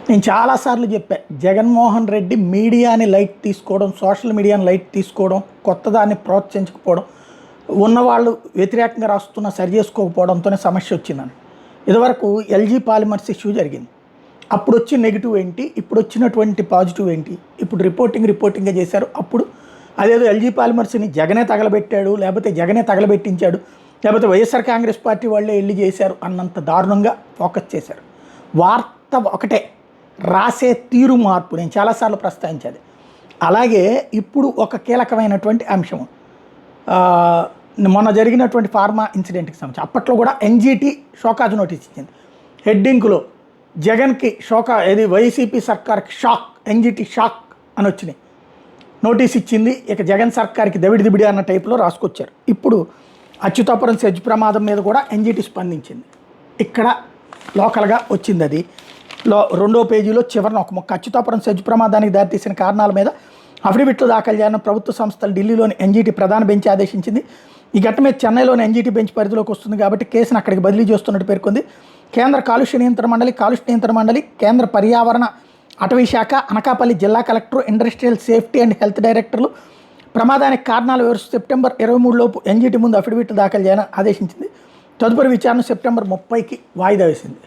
నేను చాలాసార్లు చెప్పా, జగన్మోహన్ రెడ్డి మీడియాని లైట్ తీసుకోవడం, సోషల్ మీడియాని లైట్ తీసుకోవడం, కొత్తదాన్ని ప్రోత్సహించకపోవడం, ఉన్నవాళ్ళు వ్యతిరేకంగా రాస్తున్న సరి చేసుకోకపోవడంతోనే సమస్య వచ్చిందని. ఇదివరకు ఎల్జీ పాలిమర్స్ ఇష్యూ జరిగింది. అప్పుడు వచ్చిన నెగిటివ్ ఏంటి, ఇప్పుడు వచ్చినటువంటి పాజిటివ్ ఏంటి? ఇప్పుడు రిపోర్టింగ్గా చేశారు. అప్పుడు అదేదో ఎల్జీ పాలిమర్స్ని జగనే తగలబెట్టాడు, లేకపోతే జగనే తగలబెట్టించాడు, లేకపోతే వైఎస్ఆర్ కాంగ్రెస్ పార్టీ వాళ్ళే వెళ్ళి చేశారు అన్నంత దారుణంగా ఫోకస్ చేశారు. వార్త ఒకటే, రాసే తీరు మార్పు నేను చాలాసార్లు ప్రస్తావించాలి. అలాగే ఇప్పుడు ఒక కీలకమైనటువంటి అంశం, మొన్న జరిగినటువంటి ఫార్మా ఇన్సిడెంట్కి సంబంధించి అప్పట్లో కూడా ఎన్జీటీ షోకాజ్ నోటీస్ ఇచ్చింది. హెడ్డింగ్లో జగన్కి ఇది వైసీపీ సర్కార్కి షాక్, ఎన్జీటీ షాక్ అని వచ్చినాయి. నోటీస్ ఇచ్చింది. ఇక జగన్ సర్కార్కి దవిడిదిబిడి అన్న టైప్లో రాసుకొచ్చారు. ఇప్పుడు అచ్యుతాపురం సెజ్ ప్రమాదం మీద కూడా ఎన్జీటీ స్పందించింది. ఇక్కడ లోకల్గా వచ్చింది. అది రెండో పేజీలో చివరిన ఒక మొక్క, అచ్యుతాపురం సెజ్ ప్రమాదానికి దారితీసిన కారణాల మీద అఫిడవిట్లు దాఖలు చేయాలని ప్రభుత్వ సంస్థలు ఢిల్లీలోని ఎన్జీటీ ప్రధాన బెంచ్ ఆదేశించింది. ఈ ఘటన మీద చెన్నైలోని ఎన్జీటీ బెంచ్ పరిధిలోకి వస్తుంది కాబట్టి కేసును అక్కడికి బదిలీ చేస్తున్నట్టు పేర్కొంది. కేంద్ర కాలుష్య నియంత్రణ మండలి, కేంద్ర పర్యావరణ అటవీ శాఖ, అనకాపల్లి జిల్లా collector, industrial safety and health డైరెక్టర్లు ప్రమాదానికి కారణాలు వివరిస్తూ సెప్టెంబర్ 23 లోపు ఎన్జీటీ ముందు అఫిడవిట్లు దాఖలు చేయాలని ఆదేశించింది. తదుపరి విచారణ సెప్టెంబర్ 30కి వాయిదా వేసింది.